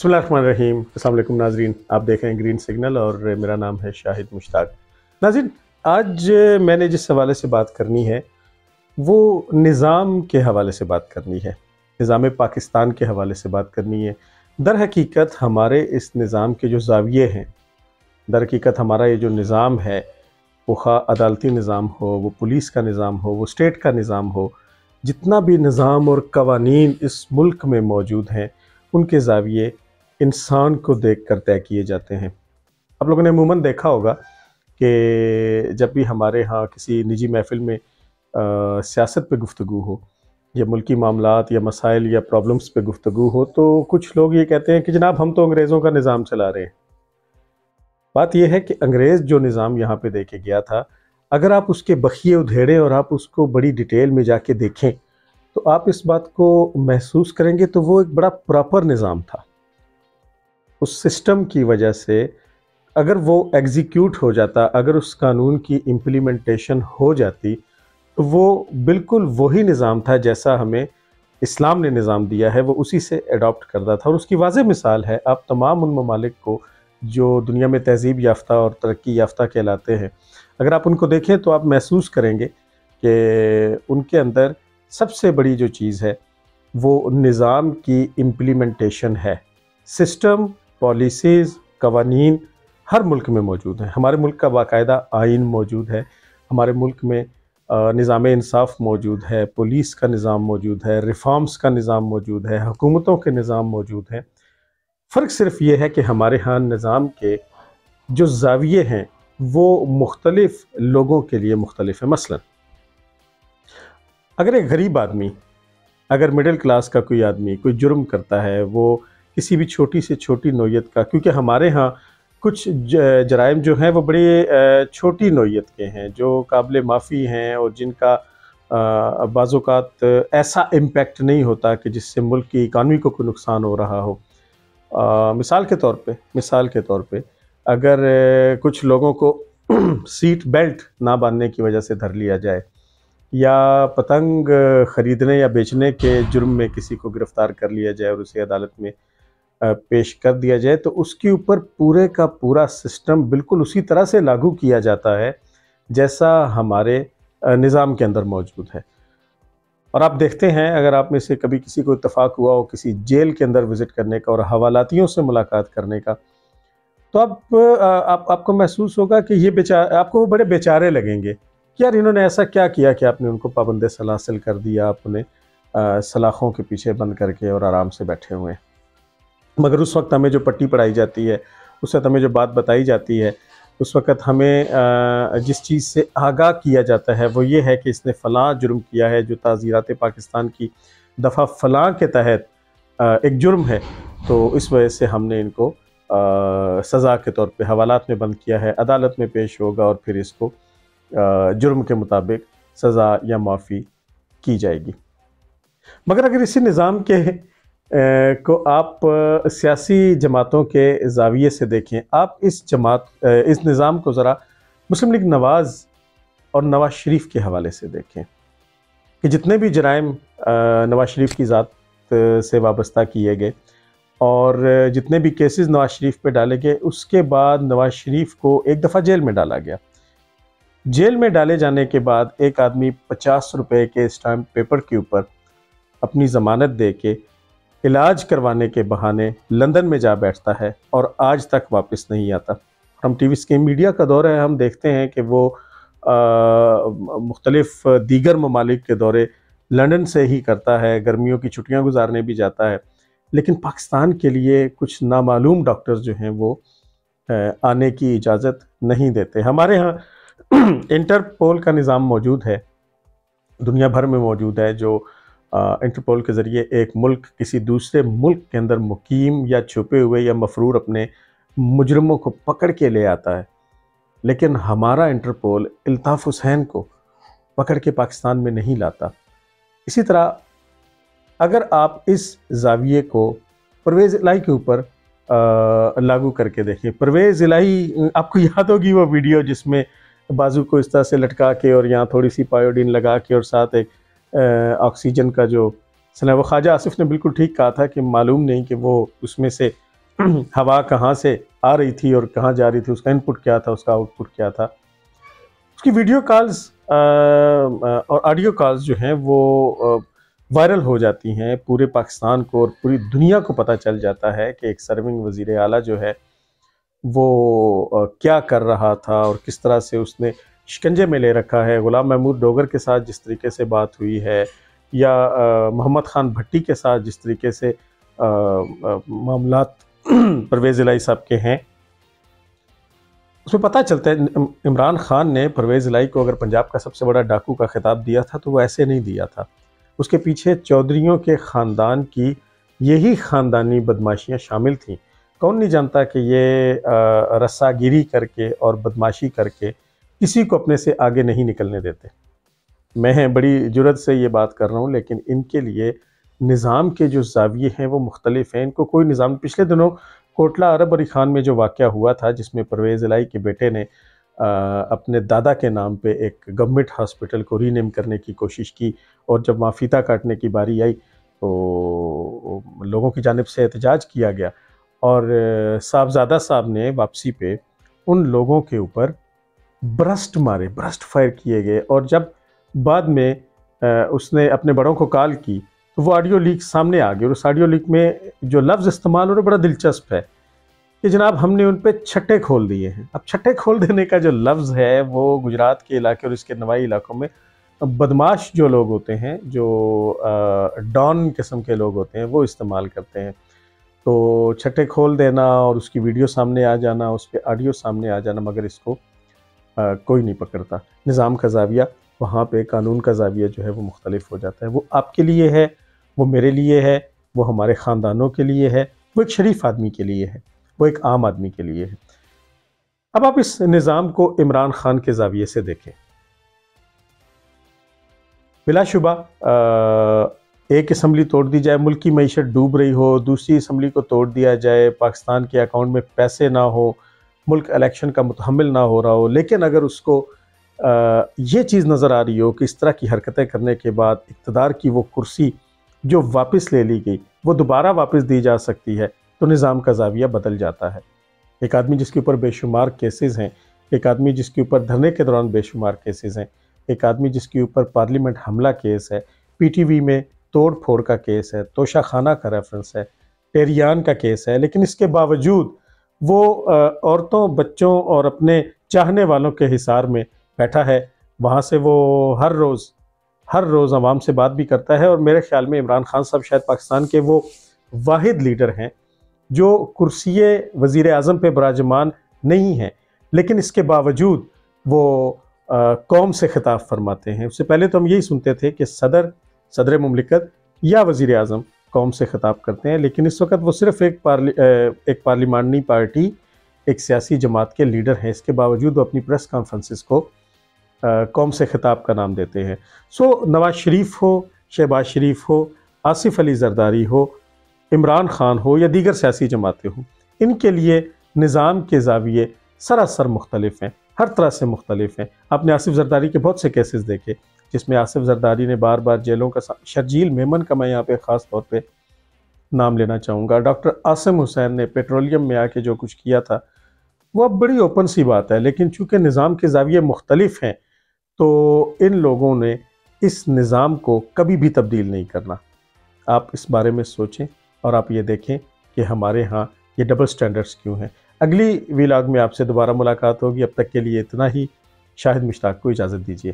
बिस्मिल्लाहिर्रहमानिर्रहीम। अस्सलाम वालेकुम नाज़रीन, आप देख रहे हैं ग्रीन सिग्नल और मेरा नाम है शाहिद मुश्ताक। नाज़रीन, आज मैंने जिस हवाले से बात करनी है वो निज़ाम के हवाले से बात करनी है, निज़ाम पाकिस्तान के हवाले से बात करनी है। दर हकीकत हमारे इस निज़ाम के जो ज़ाविये हैं, दर हकीकत हमारा ये जो निज़ाम है वो खा अदालती निज़ाम हो, वो पुलिस का निज़ाम हो, वो स्टेट का निज़ाम हो, जितना भी निज़ाम और कवानीन इस मुल्क में मौजूद हैं उनके ज़ाविये इंसान को देख कर तय किए जाते हैं। आप लोगों ने अमूमन देखा होगा कि जब भी हमारे यहाँ किसी निजी महफ़िल में सियासत पे गुफ्तगू हो या मुल्की मामलात या मसाइल या प्रॉब्लम्स पे गुफ्तगू हो तो कुछ लोग ये कहते हैं कि जनाब हम तो अंग्रेज़ों का निज़ाम चला रहे हैं। बात यह है कि अंग्रेज़ जो निज़ाम यहाँ पे दे के गया था, अगर आप उसके बखिए उधेड़े और आप उसको बड़ी डिटेल में जाके देखें तो आप इस बात को महसूस करेंगे तो वो एक बड़ा प्रॉपर निज़ाम था। उस सिस्टम की वजह से अगर वो एग्जीक्यूट हो जाता, अगर उस कानून की इम्प्लीमेंटेशन हो जाती तो वो बिल्कुल वही निज़ाम था जैसा हमें इस्लाम ने निज़ाम दिया है, वो उसी से अडॉप्ट करता था। और उसकी वाज़ेह मिसाल है, आप तमाम उन ममालिक को जो दुनिया में तहज़ीब याफ्ता और तरक्की याफ्ता कहलाते हैं, अगर आप उनको देखें तो आप महसूस करेंगे कि उनके अंदर सबसे बड़ी जो चीज़ है वो निज़ाम की इम्प्लीमेंटेशन है। सिस्टम, पॉलिसीज़, कवानीन हर मुल्क में मौजूद हैं। हमारे मुल्क का बाकायदा आइन मौजूद है, हमारे मुल्क में निज़ाम इंसाफ मौजूद है, पुलिस का निज़ाम मौजूद है, रिफॉर्म्स का निज़ाम मौजूद है, हुकूमतों के निज़ाम मौजूद हैं। फ़र्क सिर्फ ये है कि हमारे यहाँ निज़ाम के जो ज़ाविये हैं वो मुख्तलिफ़ लोगों के लिए मुख्तलिफ़ है। मसलन अगर एक गरीब आदमी, अगर मिडिल क्लास का कोई आदमी कोई जुर्म करता है, वो किसी भी छोटी से छोटी नौयत का, क्योंकि हमारे यहाँ कुछ जराइम जो हैं वो बड़ी छोटी नौयत के हैं जो काबिल माफ़ी हैं और जिनका बाज़ औक़ात ऐसा इम्पेक्ट नहीं होता कि जिससे मुल्क की इकानमी को कोई नुकसान हो रहा हो। मिसाल के तौर पे अगर कुछ लोगों को सीट बेल्ट ना बांधने की वजह से धर लिया जाए या पतंग ख़रीदने या बेचने के जुर्म में किसी को गिरफ़्तार कर लिया जाए और उसे अदालत में पेश कर दिया जाए तो उसके ऊपर पूरे का पूरा सिस्टम बिल्कुल उसी तरह से लागू किया जाता है जैसा हमारे निज़ाम के अंदर मौजूद है। और आप देखते हैं, अगर आप में से कभी किसी को इत्तफ़ाक़ हुआ हो किसी जेल के अंदर विज़िट करने का और हवालातियों से मुलाकात करने का, तो आपको महसूस होगा कि ये आपको वो बड़े बेचारे लगेंगे कि यार इन्होंने ऐसा क्या किया कि आपने उनको पाबंद सलासिल कर दिया, आप उन्हें सलाखों के पीछे बंद करके और आराम से बैठे हुए हैं। मगर उस वक्त हमें जो पट्टी पढ़ाई जाती है, उस वक्त हमें जो बात बताई जाती है, उस वक्त हमें जिस चीज़ से आगाह किया जाता है वो ये है कि इसने फ़लाँ जुर्म किया है जो ताज़ीरात पाकिस्तान की दफ़ा फ़लाँ के तहत एक जुर्म है, तो इस वजह से हमने इनको सज़ा के तौर पे हवालात में बंद किया है, अदालत में पेश होगा और फिर इसको जुर्म के मुताबिक सज़ा या माफ़ी की जाएगी। मगर अगर इसी निज़ाम के को आप सियासी जमातों के ज़ाविये से देखें, आप इस निज़ाम को ज़रा मुस्लिम लीग नवाज़ और नवाज़ शरीफ के हवाले से देखें कि जितने भी जराइम नवाज़ शरीफ की ज़ात से वाबस्ता किए गए और जितने भी केसेस नवाज़ शरीफ पे डाले गए, उसके बाद नवाज़ शरीफ को एक दफ़ा जेल में डाला गया। जेल में डाले जाने के बाद एक आदमी 50 रुपए के स्टैम्प पेपर के ऊपर अपनी ज़मानत दे के इलाज करवाने के बहाने लंदन में जा बैठता है और आज तक वापस नहीं आता। हम टीवी स्क्रीन मीडिया का दौर है, हम देखते हैं कि वो मुख्तलिफ़ दीगर ममालिक के दौरे लंदन से ही करता है, गर्मियों की छुट्टियां गुजारने भी जाता है, लेकिन पाकिस्तान के लिए कुछ नामालूम डॉक्टर्स जो हैं वो आने की इजाज़त नहीं देते। हमारे यहाँ इंटरपोल का निज़ाम मौजूद है, दुनिया भर में मौजूद है, जो इंटरपोल के ज़रिए एक मुल्क किसी दूसरे मुल्क के अंदर मुकीम या छुपे हुए या मफरूर अपने मुजरमों को पकड़ के ले आता है। लेकिन हमारा इंटरपोल इल्ताफ़ हुसैन को पकड़ के पाकिस्तान में नहीं लाता। इसी तरह अगर आप इस ज़ाविये को परवेज़ इलाही के ऊपर लागू करके देखें, परवेज़ इलाही आपको याद होगी वो वीडियो जिसमें बाजू को इस तरह से लटका के और यहाँ थोड़ी सी पायोडीन लगा के और साथ एक ऑक्सीजन का जो वो ख्वाजा आसिफ ने बिल्कुल ठीक कहा था कि मालूम नहीं कि वो उसमें से ہوا کہاں سے آ رہی تھی اور کہاں جا رہی تھی، اس کا انپٹ کیا تھا، اس کا آؤٹ پٹ کیا تھا. اس کی ویڈیو کالز اور آڈیو کالز جو ہیں وہ وائرل ہو جاتی ہیں، پورے پاکستان کو اور پوری دنیا کو پتہ چل جاتا ہے کہ ایک سرونگ وزیر اعلیٰ جو ہے وہ کیا کر رہا تھا اور کس طرح سے اس نے شکنجے میں لے رکھا ہے. غلام محمود ڈوگر کے ساتھ جس طریقے سے بات ہوئی ہے، یا محمد خان بھٹی کے ساتھ جس طریقے سے معاملات پرویز الہی صاحب کے ہیں، اس میں پتہ چلتا ہے عمران خان نے پرویز الہی کو اگر پنجاب کا سب سے بڑا ڈاکو کا خطاب دیا تھا تو وہ ایسے نہیں دیا تھا. اس کے پیچھے چودھریوں کے خاندان کی یہی خاندانی بدماشیاں شامل تھیں. کون نہیں جانتا کہ یہ رسا گیری کر کے اور بدماشی کر کے کسی کو اپنے سے آگے نہیں نکلنے دیتے. میں بڑی جرات سے یہ بات کر رہا ہوں، لیکن ان کے لیے نظام کے جو زاویے ہیں وہ مختلف ہیں. ان کو کوئی نظام، پچھلے دنوں کوٹلہ عرب علی خان میں جو واقعہ ہوا تھا جس میں پرویز الہی کے بیٹے نے اپنے دادا کے نام پہ ایک گورنمنٹ ہاسپٹل کو ری نیم کرنے کی کوشش کی، اور جب وہاں فیتہ کاٹنے کی باری آئی تو لوگوں کی جانب سے احتجاج کیا گیا، اور صاحبزادہ صاحب نے واپسی پہ ان لوگوں کے اوپر برسٹ مارے، برسٹ فائر کیے گئے. اور جب بعد میں اس نے اپنے بڑوں کو کال کی تو وہ آڈیو لیک سامنے آ گئی، اور اس آڈیو لیک میں جو لفظ استعمال ہو رہا بڑا دلچسپ ہے کہ جناب ہم نے ان پہ چھٹے کھول دیے ہیں. اب چھٹے کھول دینے کا جو لفظ ہے وہ گجرات کے علاقے اور اس کے نوائی علاقوں میں بدماش جو لوگ ہوتے ہیں، جو ڈان قسم کے لوگ ہوتے ہیں، وہ استعمال کرتے ہیں. تو چھٹے کھول دینا اور اس کی ویڈیو سامنے آ جانا، اس پہ آڈیو سامنے آ جانا، مگر اس کو کوئی نہیں پکڑتا. نظام کا زاویہ وہاں پہ، قانون کا زاویہ جو ہے وہ مختلف ہو جاتا ہے. وہ آپ کے لیے ہے، وہ میرے لیے ہے، وہ ہمارے خاندانوں کے لیے ہے، وہ ایک شریف آدمی کے لیے ہے، وہ ایک عام آدمی کے لیے ہے. اب آپ اس نظام کو عمران خان کے زاویے سے دیکھیں. بلا شبہ ایک اسمبلی توڑ دی جائے، ملک کی معیشت ڈوب رہی ہو، دوسری اسمبلی کو توڑ دیا جائے، پاکستان کے اکاؤنٹ میں پیسے نہ ہو، ملک الیکشن کا متحمل نہ ہو رہا ہو، لیکن اگر اس کو یہ چیز نظر آ رہی ہو کہ اس طرح کی حرکتیں کرنے کے بعد اقتدار کی وہ کرسی جو واپس لے لی گئی وہ دوبارہ واپس دی جا سکتی ہے، تو نظام کا زاویہ بدل جاتا ہے. ایک آدمی جس کے اوپر بے شمار کیسز ہیں، ایک آدمی جس کے اوپر دھرنے کے دوران بے شمار کیسز ہیں، ایک آدمی جس کے اوپر پارلیمنٹ حملہ کیس ہے، پی ٹی وی میں توڑ پھوڑ کا کیس ہے، توشہ خانہ کا ریفرنس ہے، ٹیریان کا کیس ہے، لیکن اس کے باوجود وہ عورتوں، بچوں اور اپنے چاہنے والوں کے حصار میں بیٹھا ہے. وہاں سے وہ ہر روز عوام سے بات بھی کرتا ہے. اور میرے خیال میں عمران خان صاحب شاید پاکستان کے وہ واحد لیڈر ہیں جو کرسی وزیر اعظم پہ براجمان نہیں ہیں، لیکن اس کے باوجود وہ قوم سے خطاب فرماتے ہیں. اس سے پہلے تو ہم یہی سنتے تھے کہ صدر مملکت یا وزیر اعظم قوم سے خطاب کرتے ہیں، لیکن اس وقت وہ صرف ایک پارلیمانی پارٹی، ایک سیاسی جماعت کے لیڈر ہیں. اس کے باوجود وہ اپنی پریس کانفرنسز کو قوم سے خطاب کا نام دیتے ہیں. نواز شریف ہو، شہباز شریف ہو، آصف علی زرداری ہو، عمران خان ہو یا دیگر سیاسی جماعتیں ہوں، ان کے لیے نظام کے زاویے سراسر مختلف ہیں، ہر طرح سے مختلف ہیں. آپ نے آصف زرداری کے بہت سے کیسز دیکھے جس میں آصف زرداری نے بار بار جیلوں کا شرجیل میمن کا میں یہاں پہ خاص طور پہ نام لینا چاہوں گا. ڈاکٹر عاصم حسین نے پیٹرولیم میں آ کے جو کچھ کیا تھا وہ اب بڑی اوپن سی بات ہے، لیکن چونکہ نظام کے زاویے مختلف ہیں تو ان لوگوں نے اس نظام کو کبھی بھی تبدیل نہیں کرنا. آپ اس بارے میں سوچیں اور آپ یہ دیکھیں کہ ہمارے ہاں یہ ڈبل سٹینڈرڈز کیوں ہیں. اگلی ویلاگ میں آپ سے دوبارہ ملاقات ہوگی. اب تک کے لیے اتنا ہی. شاہد مشتاق کو اجازت دیجیے.